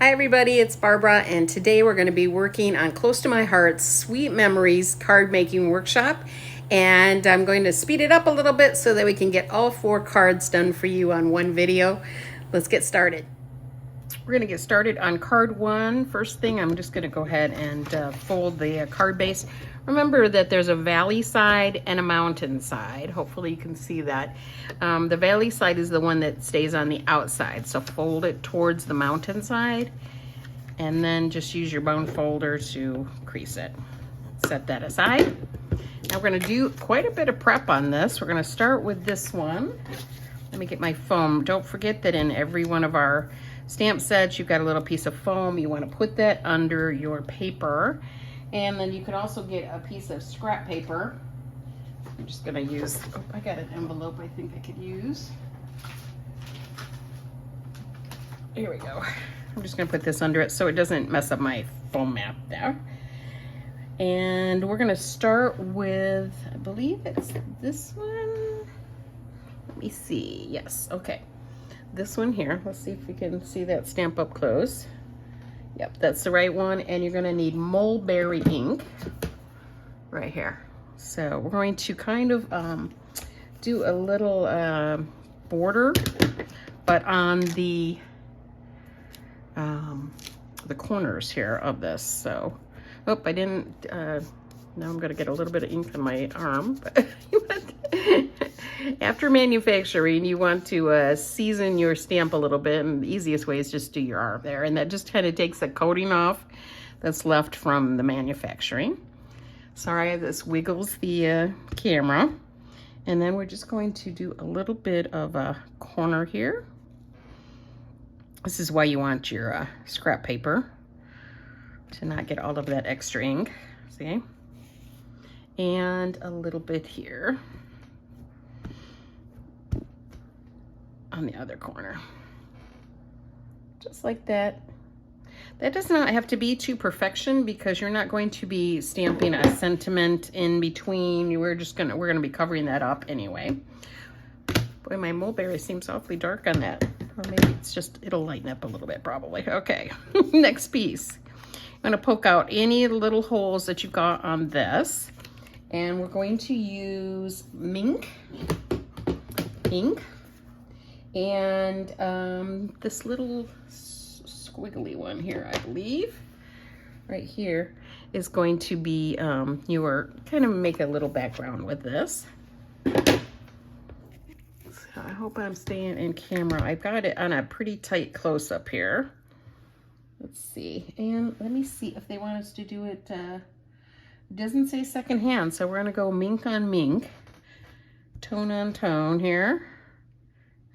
Hi everybody, it's Barbara, and today we're going to be working on Close to My Heart's Sweet Memories Card Making Workshop. And I'm going to speed it up a little bit so that we can get all 4 cards done for you on one video. Let's get started. We're going to get started on card 1. First thing, I'm just going to go ahead and fold the card base. Remember that there's a valley side and a mountain side. Hopefully you can see that. The valley side is the one that stays on the outside. So fold it towards the mountain side and then just use your bone folder to crease it. Set that aside. Now we're going to do quite a bit of prep on this. We're going to start with this one. Let me get my foam. Don't forget that in every one of our stamp sets, you've got a little piece of foam. You want to put that under your paper. And then you can also get a piece of scrap paper. I'm just going to use, oh, I got an envelope I think I could use. Here we go. I'm just going to put this under it so it doesn't mess up my foam map there. And we're going to start with, I believe it's this one. Let me see. Yes, okay. This one here. Let's see if we can see that stamp up close. Yep, that's the right one. And you're going to need mulberry ink right here. So we're going to kind of do a little border, but on the corners here of this. So, oh, I didn't. Now I'm going to get a little bit of ink on my arm. But after manufacturing, you want to season your stamp a little bit, and the easiest way is just do your arm there, and that just kind of takes the coating off that's left from the manufacturing. Sorry, this wiggles the camera. And then we're just going to do a little bit of a corner here. This is why you want your scrap paper to not get all of that extra ink, see? And a little bit here on the other corner, just like that. That does not have to be to perfection because you're not going to be stamping a sentiment in between. We're gonna be covering that up anyway. Boy, my mulberry seems awfully dark on that. Or maybe it's just, it'll lighten up a little bit probably. Okay, next piece. I'm gonna poke out any little holes that you've got on this. And we're going to use mink ink. And this little squiggly one here, I believe, right here, is going to be your kind of make a little background with this. So I hope I'm staying in camera. I've got it on a pretty tight close-up here. Let's see, and let me see if they want us to do it. It doesn't say secondhand, so we're gonna go mink on mink, tone on tone here.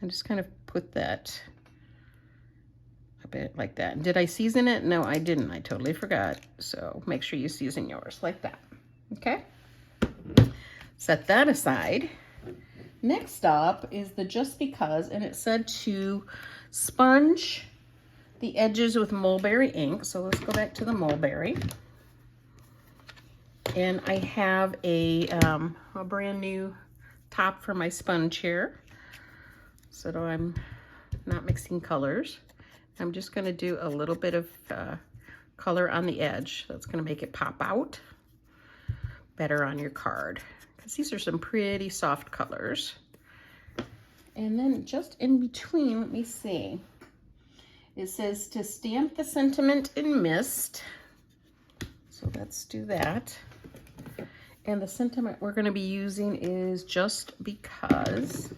And just kind of put that a bit like that. Did I season it? No, I didn't. I totally forgot. So make sure you season yours like that. Okay? Set that aside. Next up is the Just Because, and it said to sponge the edges with mulberry ink. So let's go back to the mulberry. And I have a brand new top for my sponge here, so that I'm not mixing colors. I'm just going to do a little bit of color on the edge. That's going to make it pop out better on your card, because these are some pretty soft colors. And then just in between, let me see. It says to stamp the sentiment in mist. So let's do that. And the sentiment we're going to be using is Just Because.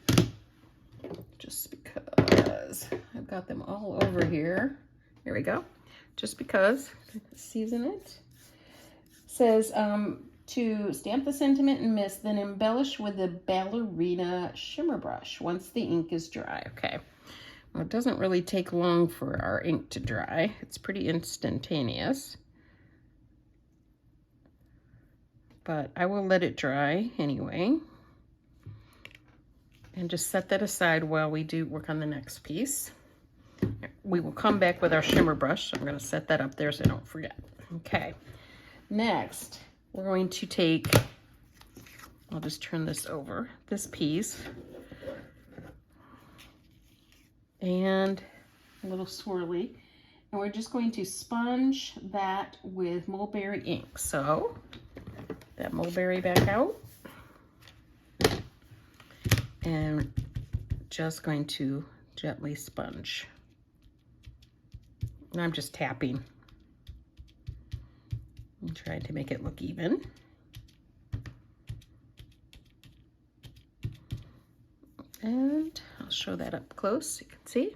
Just because. I've got them all over here. Here we go. Just Because. Season it. It says to stamp the sentiment in mist, then embellish with a ballerina shimmer brush once the ink is dry. Okay. Well, it doesn't really take long for our ink to dry. It's pretty instantaneous. But I will let it dry anyway. And just set that aside while we do work on the next piece. We will come back with our shimmer brush. So I'm going to set that up there so I don't forget. Okay. Next, we're going to take, I'll just turn this over, this piece. And a little swirly. And we're just going to sponge that with mulberry ink. So, that mulberry back out. And just going to gently sponge. And I'm just tapping. I'm trying to make it look even. And I'll show that up close. You can see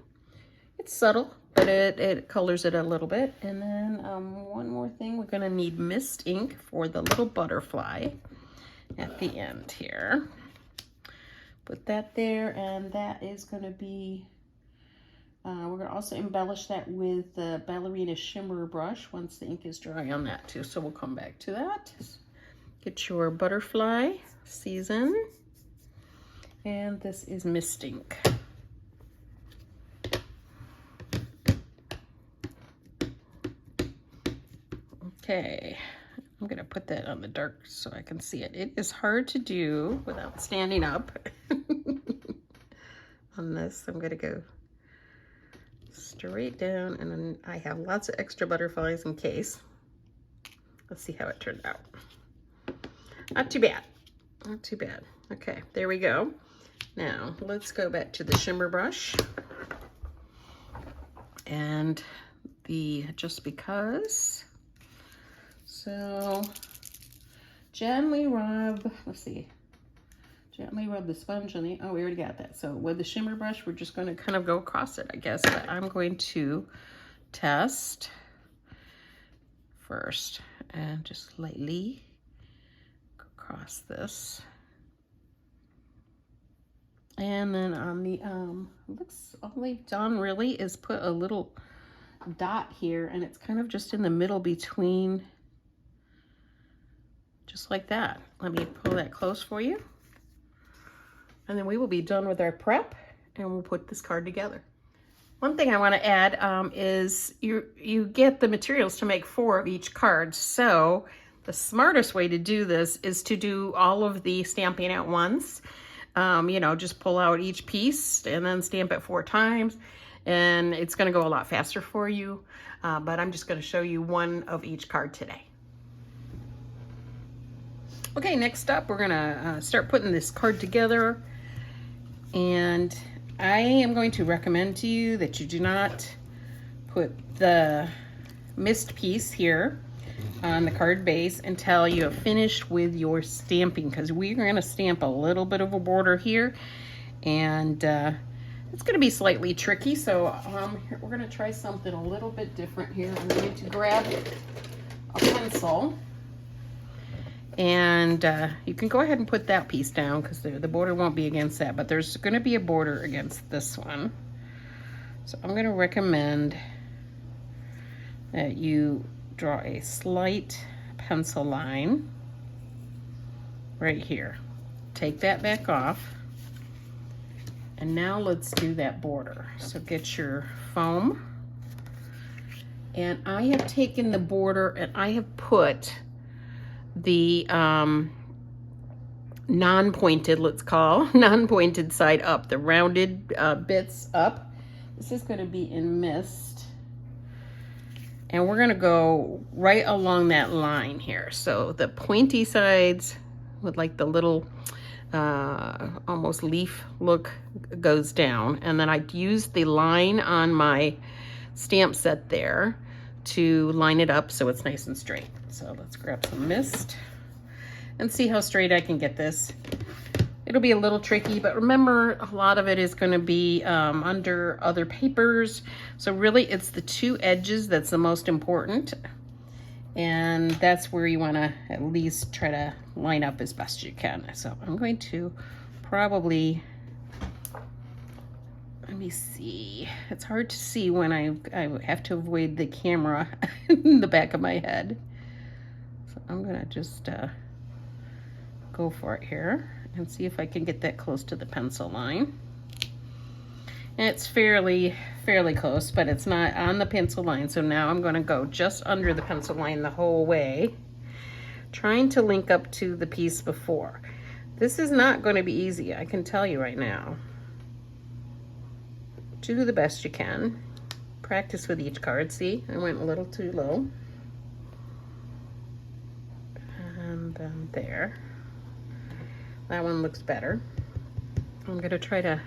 it's subtle, but it colors it a little bit. And then one more thing, we're going to need mist ink for the little butterfly at the end here. Put that there, and that is going to be, we're going to also embellish that with the ballerina shimmer brush once the ink is dry on that too. So we'll come back to that. Get your butterfly season. And this is mist ink. Okay, I'm gonna put that on the dark so I can see it. It is hard to do without standing up. On this, I'm gonna go straight down, and then I have lots of extra butterflies in case. Let's see how it turned out. Not too bad, not too bad. Okay, there we go. Now, let's go back to the shimmer brush and the Just Because. So, gently rub, let's see, gently rub the sponge on the, oh, we already got that. So with the shimmer brush, we're just going to kind of go across it, I guess, but I'm going to test first and just lightly go across this. And then on the, looks, all they've done really is put a little dot here, and it's kind of just in the middle between, just like that. Let me pull that close for you. And then we will be done with our prep, and we'll put this card together. One thing I want to add is you get the materials to make 4 of each card. So the smartest way to do this is to do all of the stamping at once. You know, just pull out each piece and then stamp it 4 times, and it's going to go a lot faster for you. But I'm just going to show you 1 of each card today. Okay, next up, we're going to start putting this card together. And I am going to recommend to you that you do not put the mist piece here on the card base until you have finished with your stamping, because we're going to stamp a little bit of a border here, and it's going to be slightly tricky. So we're going to try something a little bit different here. I'm going to grab a pencil, and you can go ahead and put that piece down because the border won't be against that, but there's going to be a border against this one. So I'm going to recommend that you draw a slight pencil line right here. Take that back off, and now let's do that border. So get your foam, and I have taken the border and I have put the non-pointed, let's call non-pointed side up, the rounded bits up. This is going to be in mist. And we're going to go right along that line here. So the pointy sides with like the little almost leaf look goes down. And then I used the line on my stamp set there to line it up so it's nice and straight. So let's grab some mist and see how straight I can get this. It'll be a little tricky, but remember, a lot of it is going to be under other papers. So really, it's the 2 edges that's the most important. And that's where you want to at least try to line up as best you can. So I'm going to probably, let me see. It's hard to see when I have to avoid the camera in the back of my head. So I'm going to just go for it here and see if I can get that close to the pencil line. And it's fairly close, but it's not on the pencil line. So now I'm going to go just under the pencil line the whole way, trying to link up to the piece before. This is not going to be easy, I can tell you right now. Do the best you can. practice with each card. See, I went a little too low. And then there. That one looks better. I'm gonna try to,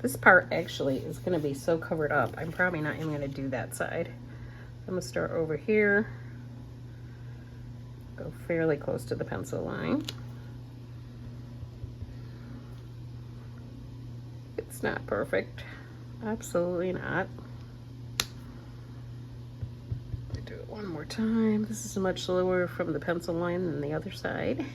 this part actually is gonna be so covered up, I'm probably not even gonna do that side. I'm gonna start over here, go fairly close to the pencil line. It's not perfect, absolutely not. Do it one more time. This is much lower from the pencil line than the other side.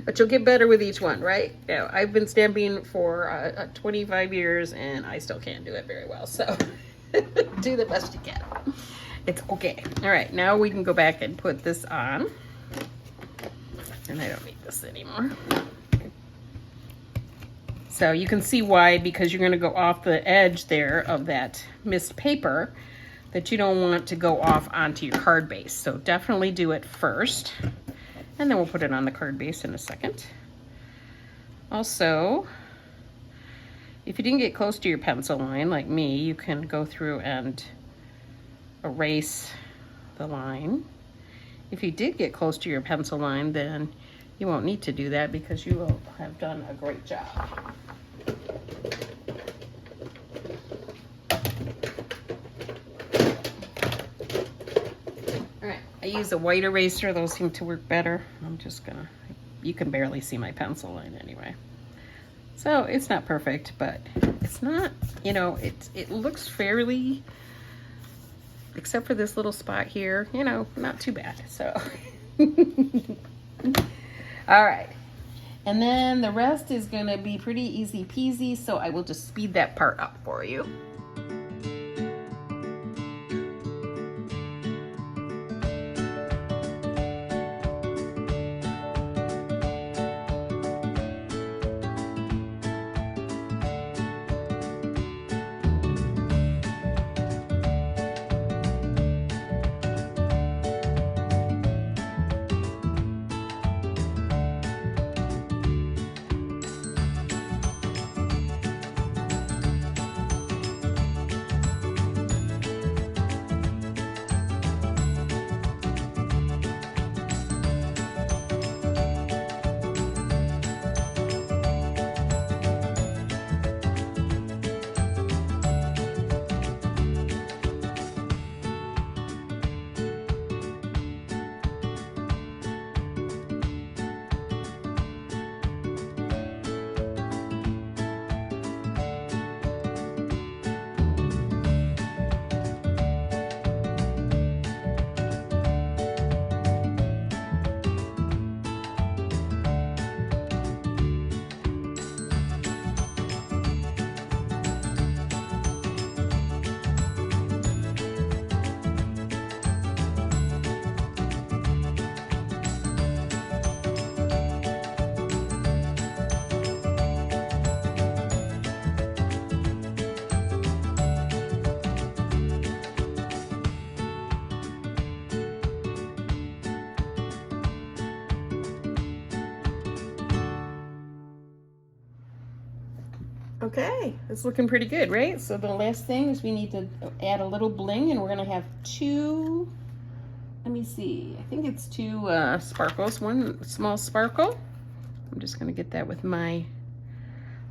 But you'll get better with each one, right? You know, I've been stamping for 25 years and I still can't do it very well, so do the best you can. It's okay. All right, now we can go back and put this on. And I don't need this anymore. So you can see why, because you're gonna go off the edge there of that mist paper, that you don't want to go off onto your card base. So definitely do it first. And then we'll put it on the card base in a second. Also, if you didn't get close to your pencil line like me, you can go through and erase the line. If you did get close to your pencil line, then you won't need to do that because you will have done a great job. I use a white eraser, those seem to work better. I'm just gonna, you can barely see my pencil line anyway. So it's not perfect, but it's not, you know, it looks fairly, except for this little spot here, you know, not too bad, so. All right, and then the rest is gonna be pretty easy peasy, so I will just speed that part up for you. Okay, it's looking pretty good, right? So the last thing is we need to add a little bling, and we're gonna have two, let me see, I think it's two sparkles, one small sparkle. I'm just gonna get that with my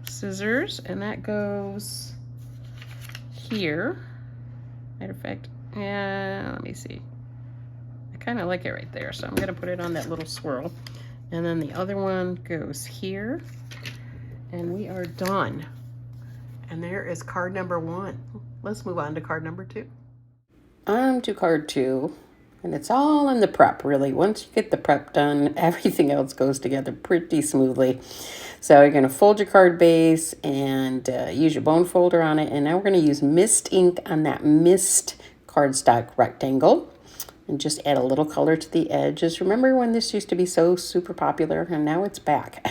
scissors, and that goes here. Matter of fact, let me see. I kind of like it right there, so I'm gonna put it on that little swirl. And then the other one goes here, and we are done. And there is card number 1. Let's move on to card number 2. On to card 2, and it's all in the prep, really. Once you get the prep done, everything else goes together pretty smoothly. So you're going to fold your card base and use your bone folder on it, and now we're going to use mist ink on that mist cardstock rectangle. And just add a little color to the edges. Remember when this used to be so super popular, and now it's back.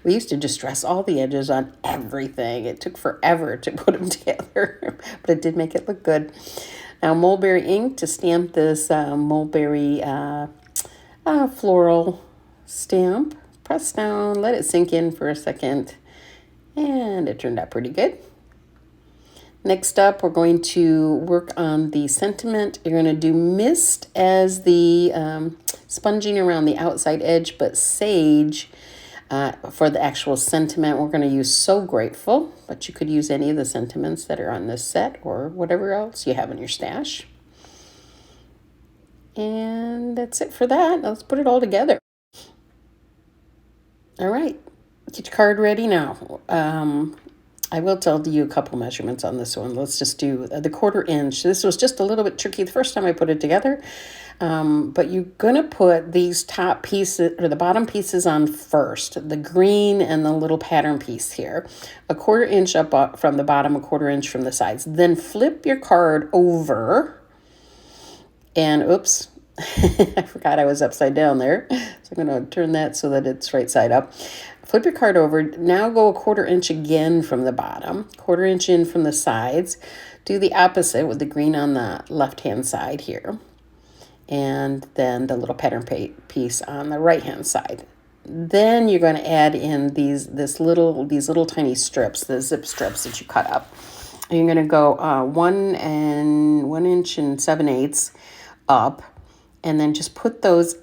We used to distress all the edges on everything. It took forever to put them together, but it did make it look good. Now mulberry ink to stamp this mulberry floral stamp. Press down, let it sink in for a second, and it turned out pretty good. Next up, we're going to work on the sentiment. You're going to do mist as the sponging around the outside edge, but sage for the actual sentiment. We're going to use So Grateful, but you could use any of the sentiments that are on this set or whatever else you have in your stash. And that's it for that. Let's put it all together. All right, get your card ready now. I will tell you a couple measurements on this one. Let's just do the 1/4 inch. This was just a little bit tricky the first time I put it together. But you're gonna put these top pieces or the bottom pieces on first, the green and the little pattern piece here. A 1/4 inch up from the bottom, a 1/4 inch from the sides. Then flip your card over and oops, I forgot I was upside down there. So I'm gonna turn that so that it's right side up. Flip your card over. Now go a 1/4 inch again from the bottom, 1/4 inch in from the sides. Do the opposite with the green on the left-hand side here. And then the little pattern piece on the right-hand side. Then you're going to add in these little tiny strips, the zip strips that you cut up. And you're going to go 1 inch and 7/8 up, and then just put those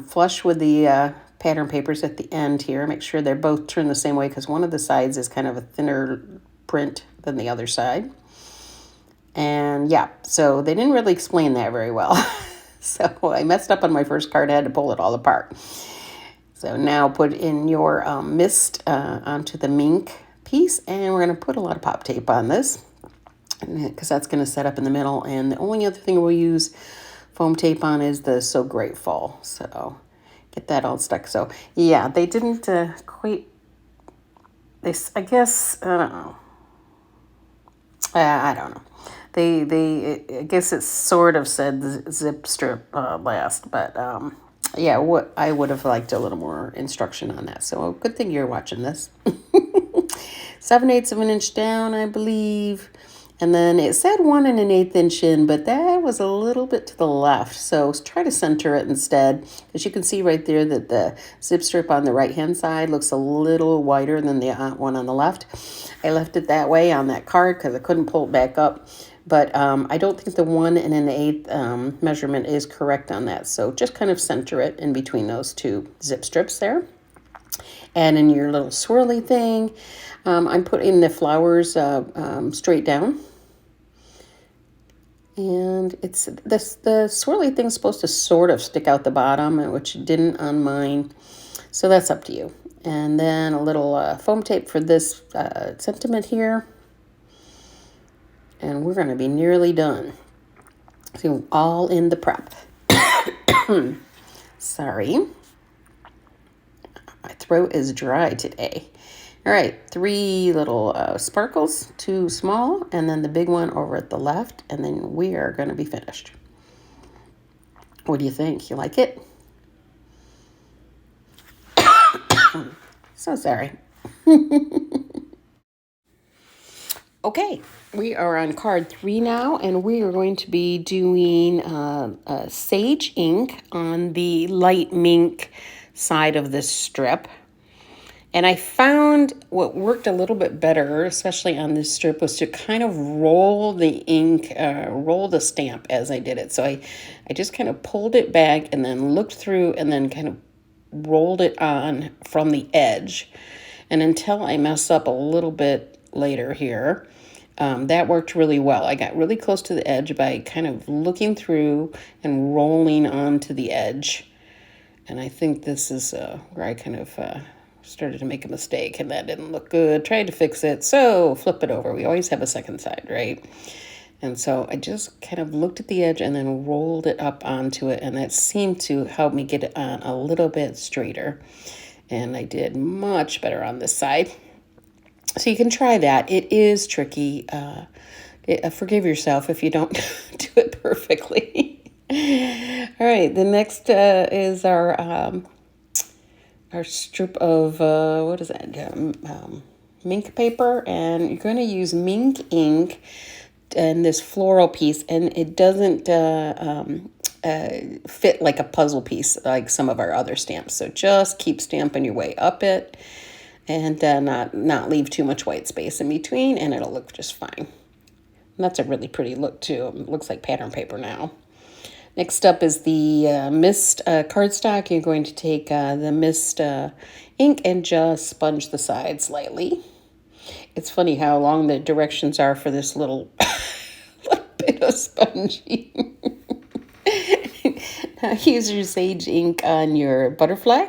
flush with the pattern papers at the end here. Make sure they're both turned the same way because one of the sides is kind of a thinner print than the other side. And yeah, so they didn't really explain that very well. So I messed up on my first card. I had to pull it all apart. So now put in your mist onto the mink piece, and we're going to put a lot of pop tape on this because that's going to set up in the middle. And the only other thing we'll use foam tape on is the So Grateful. So get that all stuck. So yeah, they didn't quite, I guess, I don't know. I don't know. I guess it sort of said zip strip last, but yeah, what I would have liked a little more instruction on that. So good thing you're watching this. 7/8 of an inch down, I believe. And then it said 1 1/8 inch in, but that was a little bit to the left. So try to center it instead. As you can see right there that the zip strip on the right-hand side looks a little wider than the one on the left. I left it that way on that card because I couldn't pull it back up. But I don't think the 1 1/8 measurement is correct on that. So just kind of center it in between those two zip strips there. And in your little swirly thing, I'm putting the flowers straight down. And it's the swirly thing's supposed to sort of stick out the bottom, which it didn't on mine. So that's up to you. And then a little foam tape for this sentiment here. And we're going to be nearly done. So all in the prep. Sorry. My throat is dry today. All right, 3 little sparkles, 2 small, and then the big one over at the left, and then we are going to be finished. What do you think? You like it? So sorry. Okay, we are on card 3 now, and we are going to be doing sage ink on the light mink side of this strip. And I found what worked a little bit better, especially on this strip, was to kind of roll the ink, roll the stamp as I did it. So I just kind of pulled it back and then looked through and then kind of rolled it on from the edge. And until I mess up a little bit later here, that worked really well. I got really close to the edge by kind of looking through and rolling onto the edge. And I think this is where I kind of started to make a mistake, and that didn't look good. Tried to fix it, so flip it over. We always have a second side, right? And so I just kind of looked at the edge and then rolled it up onto it, and that seemed to help me get it on a little bit straighter. And I did much better on this side. So you can try that. It is tricky. Forgive yourself if you don't do it perfectly. All right, the next is our strip of, what is that, mink paper, and you're going to use mink ink in this floral piece, and it doesn't fit like a puzzle piece like some of our other stamps, so just keep stamping your way up it, and not leave too much white space in between, and it'll look just fine. And that's a really pretty look too. It looks like pattern paper now. Next up is the mist cardstock. You're going to take the mist ink and just sponge the sides lightly. It's funny how long the directions are for this little, little bit of sponging. Now use your sage ink on your butterfly.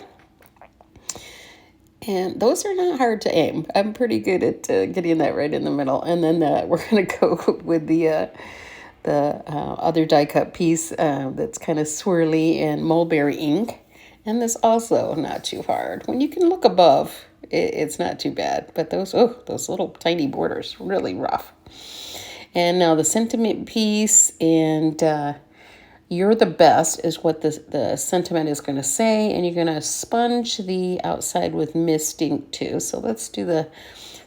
And those are not hard to aim. I'm pretty good at getting that right in the middle. And then we're going to go with the other die cut piece that's kind of swirly and mulberry ink. And this also not too hard. When you can look above, it's not too bad. But those little tiny borders, really rough. And now the sentiment piece and you're the best is what the sentiment is going to say. And you're going to sponge the outside with mist ink too. So let's do the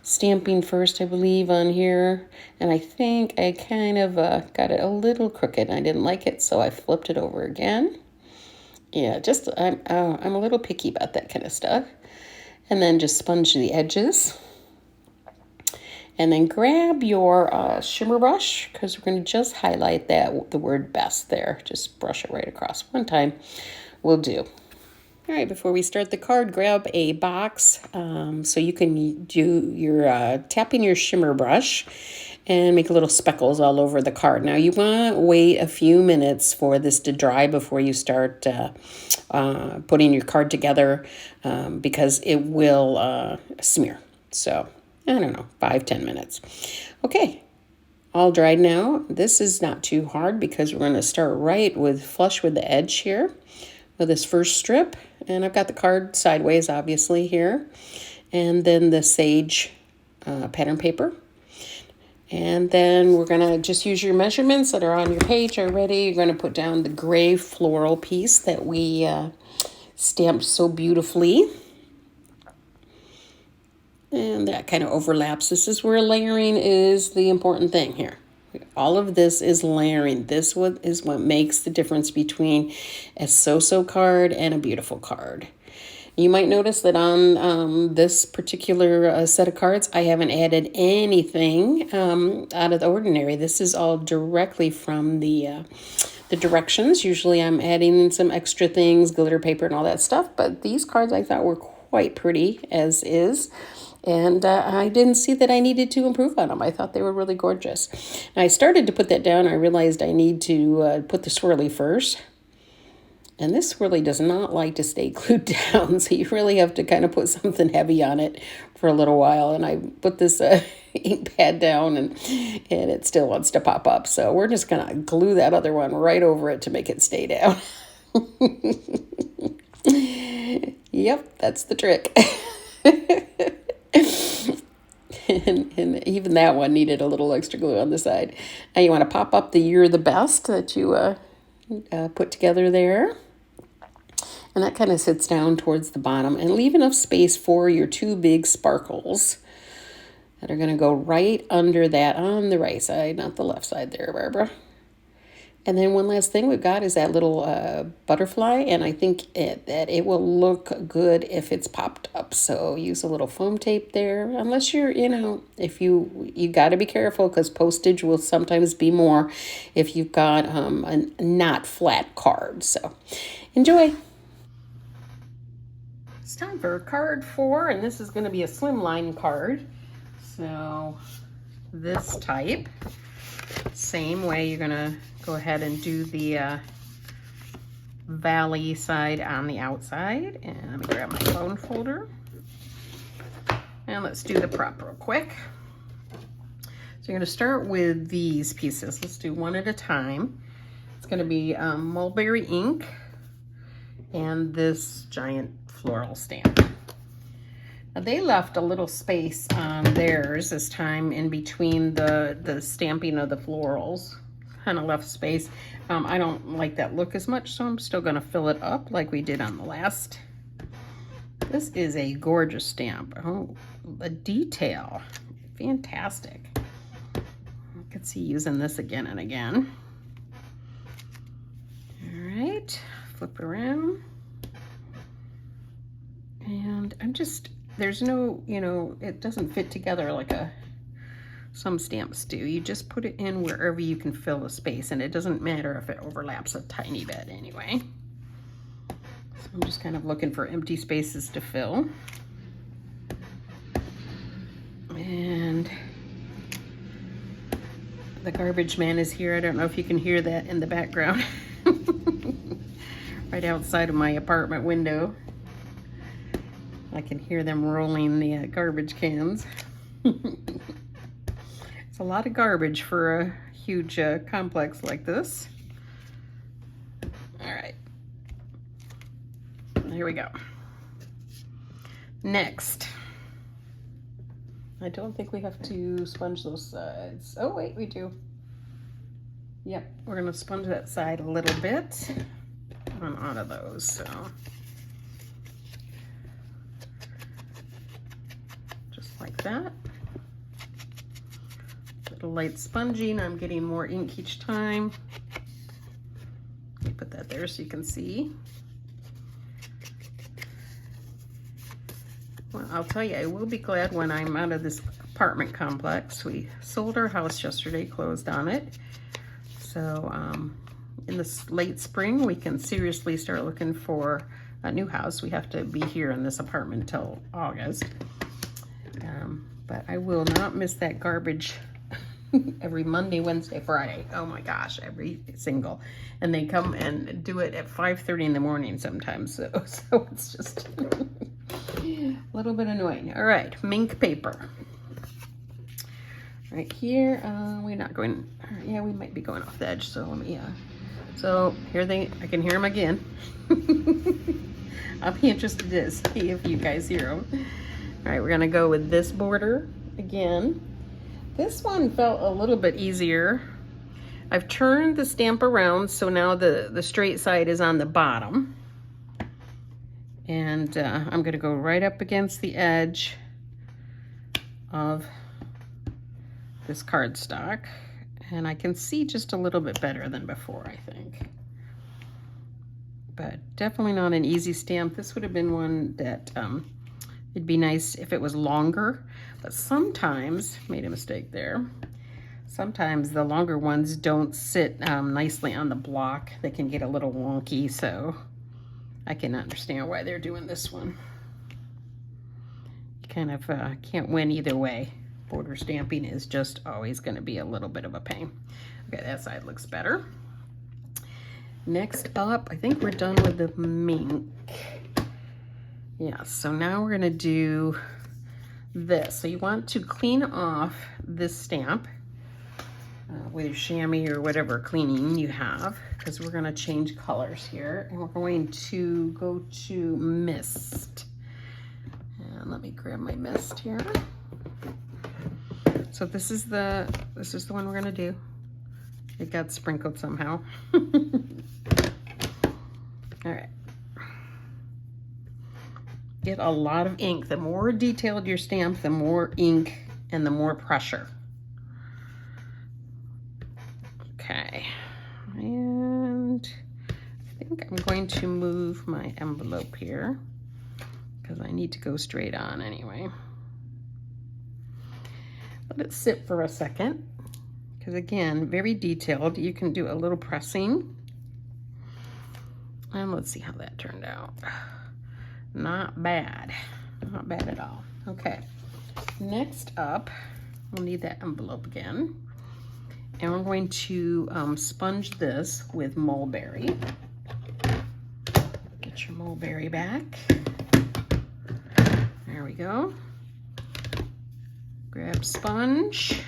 stamping first, I believe, on here. And I think I kind of got it a little crooked. I didn't like it, so I flipped it over again. Yeah, just I'm a little picky about that kind of stuff. And then just sponge the edges. And then grab your shimmer brush, because we're going to just highlight the word best there. Just brush it right across one time. Will do. All right, before we start the card, grab a box so you can do your tapping your shimmer brush and make little speckles all over the card. Now you want to wait a few minutes for this to dry before you start putting your card together because it will smear. So I don't know, 5-10 minutes. Okay, all dried now. This is not too hard because we're going to start right with flush with the edge here with this first strip. And I've got the card sideways, obviously, here. And then the sage pattern paper. And then we're going to just use your measurements that are on your page already. You're going to put down the gray floral piece that we stamped so beautifully. And that kind of overlaps. This is where layering is the important thing here. All of this is layering. This is what makes the difference between a so-so card and a beautiful card. You might notice that on this particular set of cards, I haven't added anything out of the ordinary. This is all directly from the directions. Usually I'm adding some extra things, glitter paper and all that stuff. But these cards I thought were quite pretty as is. And I didn't see that I needed to improve on them. I thought they were really gorgeous. And I started to put that down. I realized I need to put the swirly first. And this swirly does not like to stay glued down. So you really have to kind of put something heavy on it for a little while. And I put this ink pad down and it still wants to pop up. So we're just going to glue that other one right over it to make it stay down. Yep, that's the trick. And even that one needed a little extra glue on the side. Now you want to pop up the "You're the Best" that you put together there. And that kind of sits down towards the bottom. And leave enough space for your two big sparkles that are going to go right under that on the right side, not the left side there, Barbara. And then one last thing we've got is that little butterfly, and I think that it will look good if it's popped up. So use a little foam tape there, unless you're, if you got to be careful because postage will sometimes be more if you've got a not flat card. So enjoy. It's time for card 4, and this is going to be a slimline card. So this type. Same way, you're gonna go ahead and do the valley side on the outside. And let me grab my phone folder. And let's do the prop real quick. So you're gonna start with these pieces. Let's do one at a time. It's gonna be mulberry ink and this giant floral stamp. Now they left a little space on theirs this time in between the stamping of the florals. Kind of left space. I don't like that look as much, so I'm still going to fill it up like we did on the last. This is a gorgeous stamp. Oh, the detail. Fantastic. I could see using this again and again. All right, flip around. And I'm just... There's no, it doesn't fit together like a Some stamps do. You just put it in wherever you can fill the space, and it doesn't matter if it overlaps a tiny bit anyway. So I'm just kind of looking for empty spaces to fill. And the garbage man is here. I don't know if you can hear that in the background. Right outside of my apartment window. I can hear them rolling the garbage cans. It's a lot of garbage for a huge complex like this. All right. Here we go. Next. I don't think we have to sponge those sides. Oh, wait, we do. Yep, we're gonna sponge that side a little bit on out of those, so. Just like that. Little light sponging. I'm getting more ink each time. Let me put that there so you can see. Well, I'll tell you, I will be glad when I'm out of this apartment complex. We sold our house yesterday, closed on it. So in this late spring, we can seriously start looking for a new house. We have to be here in this apartment until August. But I will not miss that garbage every Monday, Wednesday, Friday. Oh my gosh, every single. And they come and do it at 5:30 in the morning sometimes. So it's just a little bit annoying. All right, mink paper. Right here, we're not going, yeah, we might be going off the edge, so let me, so here I can hear them again. I'll be interested to see if you guys hear them. All right, we're gonna go with this border again. This one felt a little bit easier. I've turned the stamp around, so now the straight side is on the bottom. And I'm gonna go right up against the edge of this cardstock, and I can see just a little bit better than before, I think. But definitely not an easy stamp. This would have been one that it'd be nice if it was longer, but sometimes, made a mistake there, sometimes the longer ones don't sit nicely on the block. They can get a little wonky, so I can understand why they're doing this one. You kind of can't win either way. Border stamping is just always going to be a little bit of a pain. Okay, that side looks better. Next up, I think we're done with the mink. Yeah, so now we're going to do this. So you want to clean off this stamp with your chamois or whatever cleaning you have, because we're going to change colors here, and we're going to go to mist. And let me grab my mist here. So this is the one we're gonna do. It got sprinkled somehow. All right. Get a lot of ink. The more detailed your stamp, the more ink and the more pressure. Okay. And I think I'm going to move my envelope here because I need to go straight on anyway. Let it sit for a second, because again, very detailed. You can do a little pressing. And let's see how that turned out. Not bad. Not bad at all. Okay. Next up, we'll need that envelope again. And we're going to sponge this with mulberry. Get your mulberry back. There we go. Grab sponge,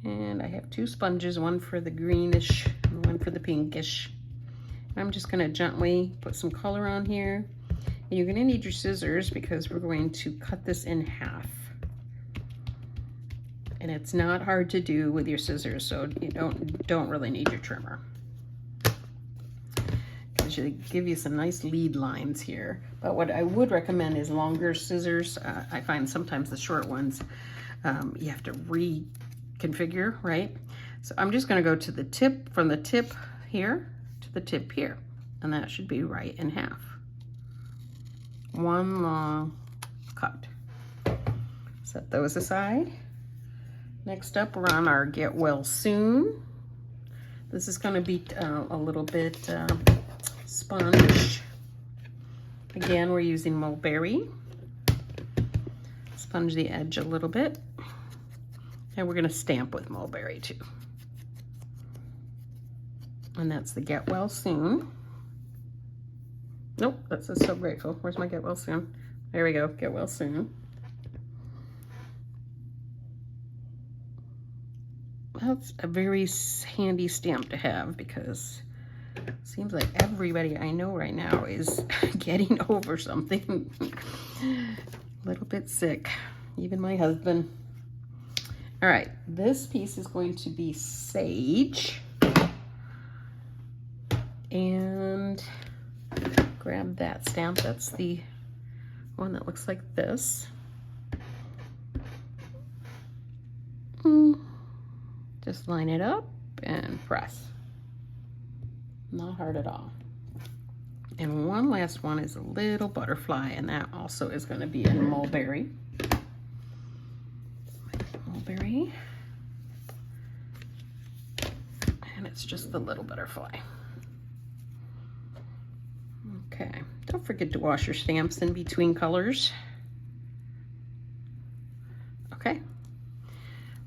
and I have two sponges, one for the greenish and one for the pinkish. I'm just gonna gently put some color on here, and you're gonna need your scissors because we're going to cut this in half. And it's not hard to do with your scissors, so you don't really need your trimmer. Because they give you some nice lead lines here. But what I would recommend is longer scissors. I find sometimes the short ones, you have to reconfigure, right? So I'm just gonna go to the tip, from the tip here to the tip here. And that should be right in half. One long cut. Set those aside. Next up, we're on our Get Well Soon. This is going to be a little bit sponge. Again, we're using mulberry. Sponge the edge a little bit. And we're going to stamp with mulberry too. And that's the Get Well Soon. Nope, that says So Grateful. Where's my Get Well Soon? There we go, Get Well Soon. That's a very handy stamp to have because it seems like everybody I know right now is getting over something. A little bit sick, even my husband. All right, this piece is going to be Sage. And grab that stamp. That's the one that looks like this. Just line it up and press. Not hard at all. And one last one is a little butterfly, and that also is going to be in mulberry. Mulberry. And it's just the little butterfly. Okay, don't forget to wash your stamps in between colors. Okay,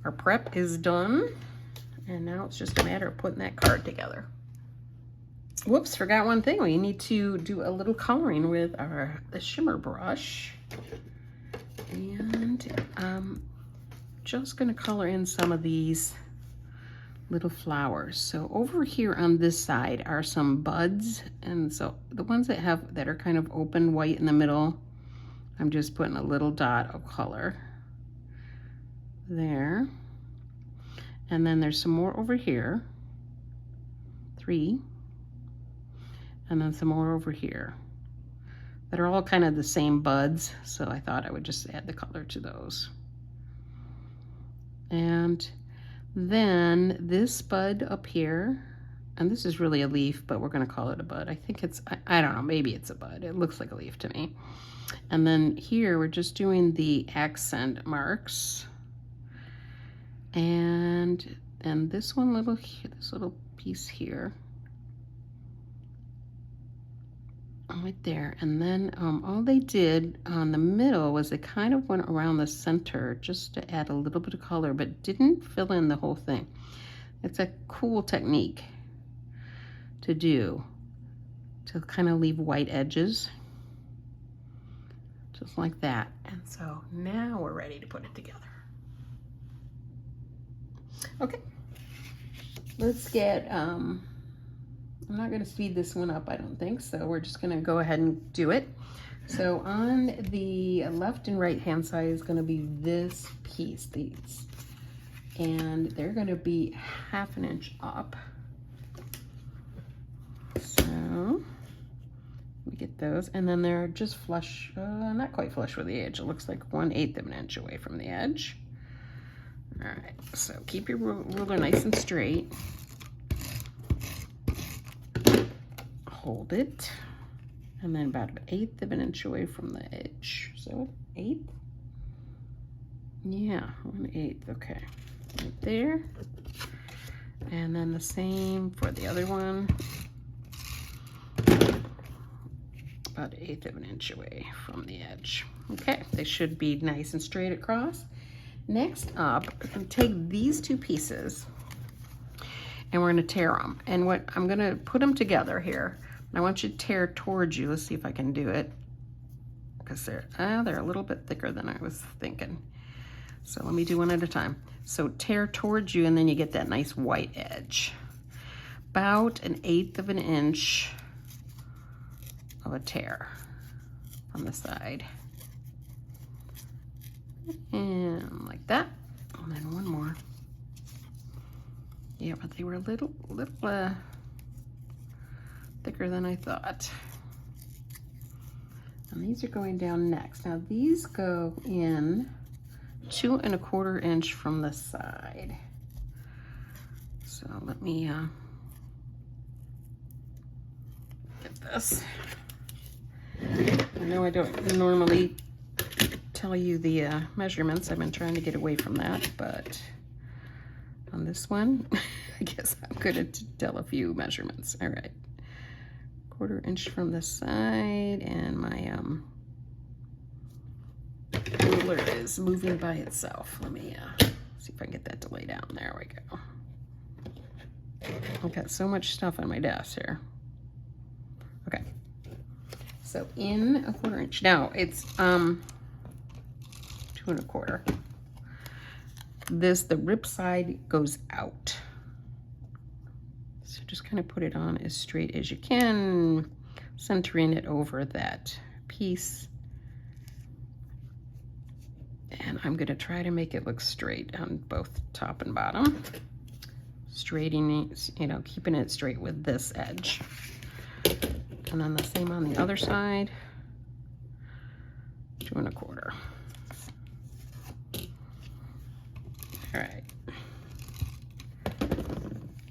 our prep is done, and now it's just a matter of putting that card together. Whoops, forgot one thing. We need to do a little coloring with the shimmer brush. And I'm just going to color in some of these little flowers. So over here on this side are some buds, and so the ones that are kind of open white in the middle, I'm just putting a little dot of color there. And then there's some more over here, 3, and then some more over here that are all kind of the same buds, so I thought I would just add the color to those. And then this bud up here, and this is really a leaf, but we're going to call it a bud. I think it's, I don't know, maybe it's a bud. It looks like a leaf to me. And then here we're just doing the accent marks. And then this one this little piece here, right there. And then all they did on the middle was they kind of went around the center just to add a little bit of color, but didn't fill in the whole thing. It's a cool technique to do, to kind of leave white edges, just like that. And so now we're ready to put it together. Okay, let's get, I'm not going to speed this one up, I don't think, so we're just going to go ahead and do it. So on the left and right hand side is going to be this piece, these, and they're going to be 1/2 inch up. So we get those, and then they're just flush, not quite flush with the edge. It looks like 1/8 of an inch away from the edge. All right, so keep your ruler nice and straight. Hold it, and then about 1/8 of an inch away from the edge. So 1/8? Yeah, 1/8, okay. Right there. And then the same for the other one. About 1/8 of an inch away from the edge. Okay, they should be nice and straight across. Next up, we're going to take these two pieces and we're going to tear them. And what I'm going to put them together here. I want you to tear towards you. Let's see if I can do it, because they're a little bit thicker than I was thinking. So let me do one at a time. So tear towards you, and then you get that nice white edge. About 1/8 of an inch of a tear on the side. And like that. And then one more. Yeah, but they were a little thicker than I thought. And these are going down next. Now these go in 2 1/4 inch from the side. So let me get this. I know I don't normally tell you the measurements. I've been trying to get away from that, but on this one. I guess I'm gonna tell a few measurements. All right, 1/4 inch from the side, and my ruler is moving by itself. Let me see if I can get that to lay down. There we go. I've got so much stuff on my desk here. Okay, so in 1/4 inch. Now it's 2 1/4. The rib side goes out. So just kind of put it on as straight as you can, centering it over that piece. And I'm gonna try to make it look straight on both top and bottom. Straightening, you know, keeping it straight with this edge. And then the same on the other side, 2 1/4. All right.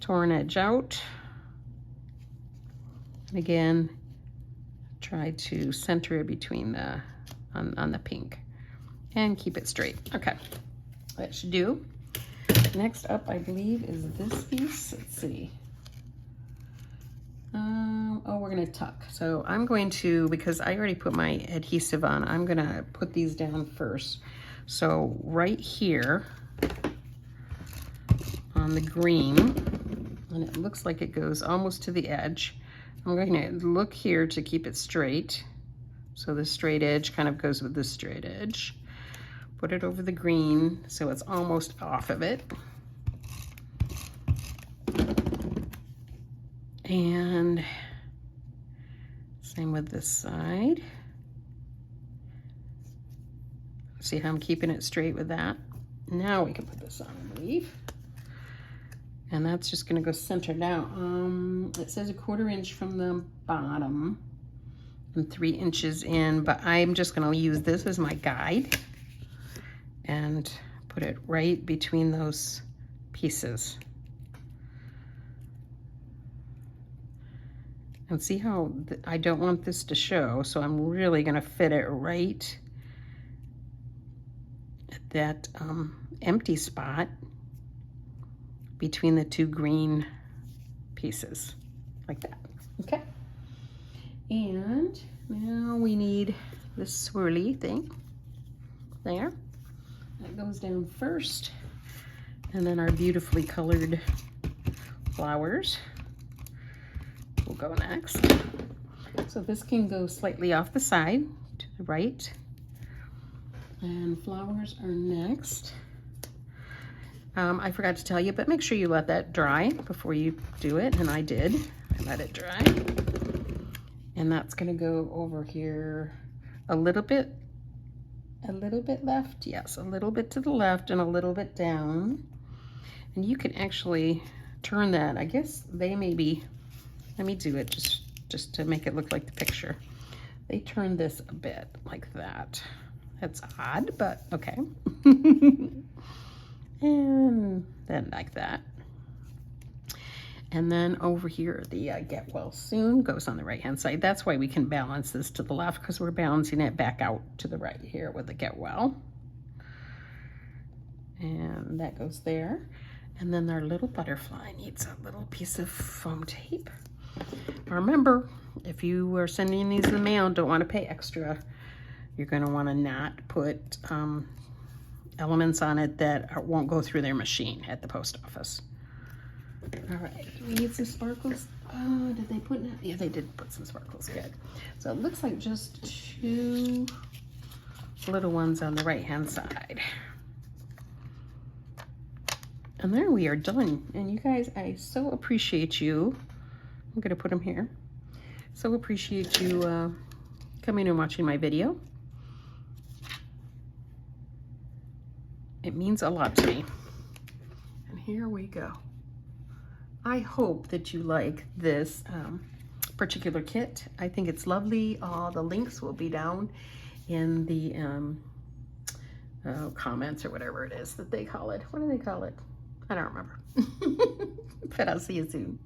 Torn edge out. And again, try to center it between the, on the pink. And keep it straight. Okay, that should do. Next up, I believe, is this piece. Let's see. Oh, we're gonna tuck. So I'm going to, because I already put my adhesive on, I'm gonna put these down first. So right here on the green, and it looks like it goes almost to the edge. I'm going to look here to keep it straight. So the straight edge kind of goes with the straight edge. Put it over the green so it's almost off of it. And same with this side. See how I'm keeping it straight with that? Now we can put this on, I believe. And that's just gonna go center down. It says 1/4 inch from the bottom and 3 inches in, but I'm just gonna use this as my guide and put it right between those pieces. And see how I don't want this to show, so I'm really gonna fit it right at that empty spot between the 2 green pieces, like that, okay? And now we need this swirly thing there. That goes down first, and then our beautifully colored flowers will go next. So this can go slightly off the side to the right, and flowers are next. I forgot to tell you, but make sure you let that dry before you do it, and I did. I let it dry. And that's gonna go over here a little bit left, yes, a little bit to the left and a little bit down. And you can actually turn that. I guess they maybe, let me do it just to make it look like the picture. They turn this a bit like that. That's odd, but okay. And then like that. And then over here, the get well soon goes on the right hand side. That's why we can balance this to the left, because we're balancing it back out to the right here with the get well. And that goes there. And then our little butterfly needs a little piece of foam tape. Remember, if you are sending these in the mail and don't want to pay extra, you're going to want to not put elements on it that won't go through their machine at the post office. All right, do we need some sparkles? Oh, did they put, yeah, they did put some sparkles, good. So it looks like just 2 little ones on the right hand side. And there we are done. And you guys, I so appreciate you. I'm gonna put them here. So appreciate you coming and watching my video. It means a lot to me. And here we go. I hope that you like this particular kit. I think it's lovely. All the links will be down in the comments or whatever it is that they call it. What do they call it? I don't remember. But I'll see you soon.